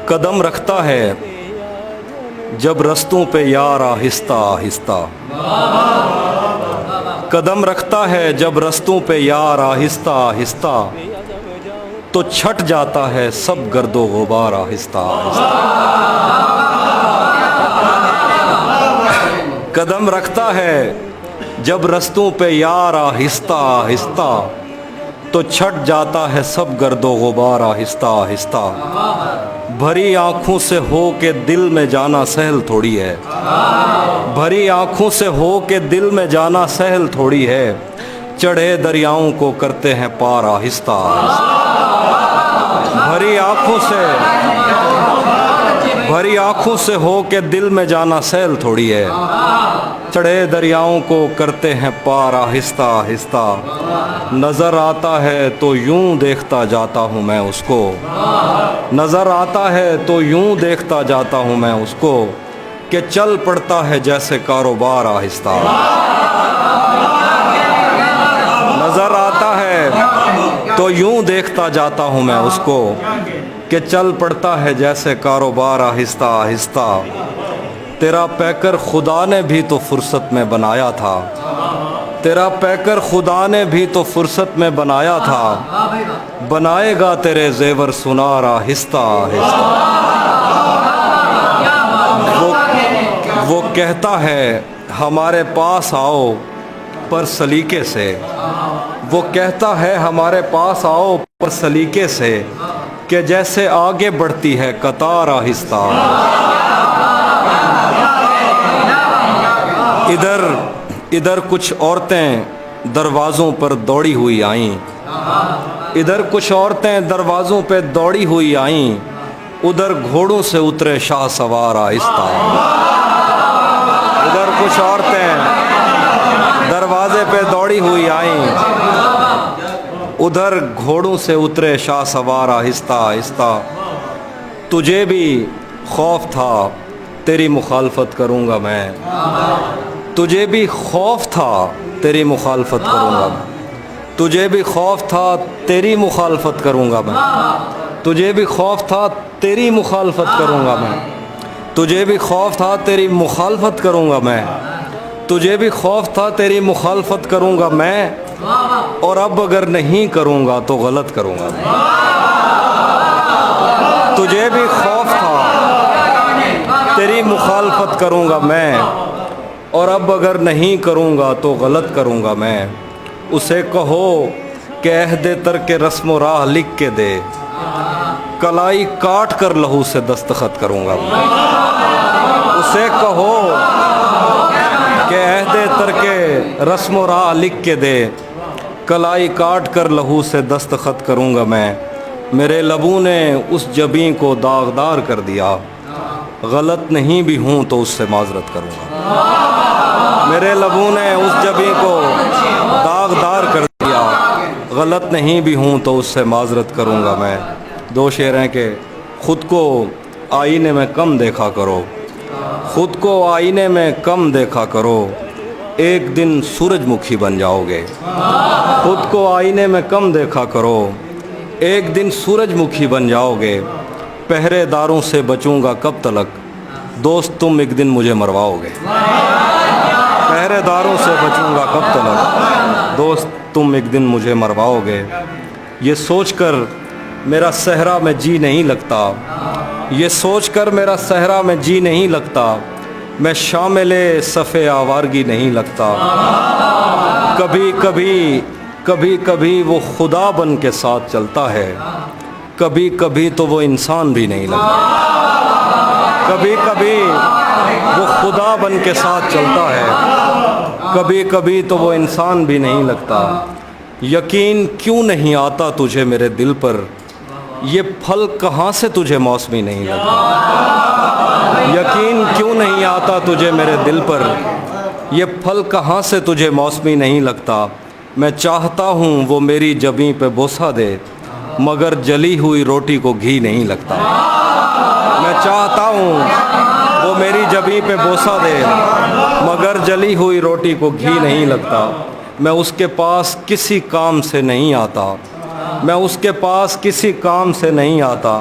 قدم رکھتا ہے جب رستوں پہ یار آہستہ آہستہ، قدم رکھتا ہے جب رستوں پہ یار آہستہ آہستہ، تو چھٹ جاتا ہے سب گرد و غبار آہستہ آہستہ۔ قدم رکھتا ہے جب رستوں پہ یار آہستہ آہستہ، تو چھٹ جاتا ہے سب گرد و غبار آہستہ آہستہ۔ بھری آنکھوں سے ہو کے دل میں جانا سہل تھوڑی ہے، بھری آنکھوں سے ہو کے دل میں جانا سہل تھوڑی ہے، چڑھے دریاؤں کو کرتے ہیں پار آہستہ آہستہ۔ بھری آنکھوں سے ہو کے دل میں جانا سہل تھوڑی ہے، چڑھے دریاؤں کو کرتے ہیں پار آہستہ آہستہ۔ نظر آتا ہے تو یوں دیکھتا جاتا ہوں میں اس کو، نظر آتا ہے تو یوں دیکھتا جاتا ہوں میں اس کو، کہ چل پڑتا ہے جیسے کاروبار آہستہ۔ نظر آتا ہے تو یوں دیکھتا جاتا ہوں میں اس کو، کہ چل پڑتا ہے جیسے کاروبار آہستہ آہستہ۔ تیرا پیکر خدا نے بھی تو فرصت میں بنایا تھا، تیرا پیکر خدا نے بھی تو فرصت میں بنایا تھا، بنائے گا تیرے زیور سنار آہستہ آہستہ۔ وہ کہتا ہے ہمارے پاس آؤ پر سلیقے سے، وہ کہتا ہے ہمارے پاس آؤ پر سلیقے سے، کہ جیسے آگے بڑھتی ہے قطار آہستہ۔ ادھر کچھ عورتیں دروازوں پر دوڑی ہوئی آئیں، ادھر کچھ عورتیں دروازوں پہ دوڑی ہوئی آئیں، ادھر گھوڑوں سے اترے شاہ سوار آہستہ۔ ادھر کچھ عورتیں دروازے پہ دوڑی ہوئی آئیں، ادھر گھوڑوں سے اترے شاہ سوار آہستہ آہستہ۔ تجھے بھی خوف تھا تیری مخالفت کروں گا میں، تجھے بھی خوف تھا تیری مخالفت کروں گا، تجھے بھی خوف تھا تیری مخالفت کروں گا میں، تجھے بھی خوف تھا تیری مخالفت کروں گا میں، تجھے بھی خوف تھا تیری مخالفت کروں گا میں، تجھے بھی خوف تھا تیری مخالفت کروں گا میں، اور اب اگر نہیں کروں گا تو غلط کروں گا میں۔ تجھے بھی خوف تھا تیری مخالفت کروں گا میں، اور اب اگر نہیں کروں گا تو غلط کروں گا میں۔ اسے کہو کہ عہد ترک رسم و راہ لکھ کے دے، کلائی کاٹ کر لہو سے دستخط کروں گا میں۔ اسے کہو کہ عہد ترک رسم و راہ لکھ کے دے، کلائی کاٹ کر لہو سے دستخط کروں گا میں۔ میرے لبوں نے اس جبیں کو داغدار کر دیا، غلط نہیں بھی ہوں تو اس سے معذرت کروں گا۔ میرے لبوں نے اس جبیں کو داغدار کر دیا، غلط نہیں بھی ہوں تو اس سے معذرت کروں گا میں۔ دو شعر ہیں کہ خود کو آئینے میں کم دیکھا کرو، خود کو آئینے میں کم دیکھا کرو، ایک دن سورج مکھی بن جاؤ گے۔ خود کو آئینے میں کم دیکھا کرو، ایک دن سورج مکھی بن جاؤ گے۔ پہرے داروں سے بچوں گا کب تلک، دوست تم ایک دن مجھے مرواؤ گے۔ پہرے داروں سے بچوں گا کب تلک، دوست تم ایک دن مجھے مرواؤ گے۔ یہ سوچ کر میرا صحرا میں جی نہیں لگتا، یہ سوچ کر میرا صحرا میں جی نہیں لگتا، میں شامل صف آوارگی نہیں لگتا۔ کبھی کبھی کبھی کبھی وہ خدا بن کے ساتھ چلتا ہے، کبھی کبھی تو وہ انسان بھی نہیں لگتا۔ کبھی کبھی وہ خدا بن کے ساتھ چلتا ہے، کبھی کبھی تو وہ انسان بھی نہیں لگتا۔ یقین کیوں نہیں آتا تجھے میرے دل پر، یہ پھل کہاں سے تجھے موسمی نہیں لگتا۔ یقین کیوں نہیں آتا تجھے میرے دل پر، یہ پھل کہاں سے تجھے موسمی نہیں لگتا۔ میں چاہتا ہوں وہ میری جبیں پہ بوسہ دے، مگر جلی ہوئی روٹی کو گھی نہیں لگتا۔ میں چاہتا ہوں وہ میری جبیں پہ بوسہ دے، مگر جلی ہوئی روٹی کو گھی نہیں لگتا۔ میں اس کے پاس کسی کام سے نہیں آتا، میں اس کے پاس کسی کام سے نہیں آتا،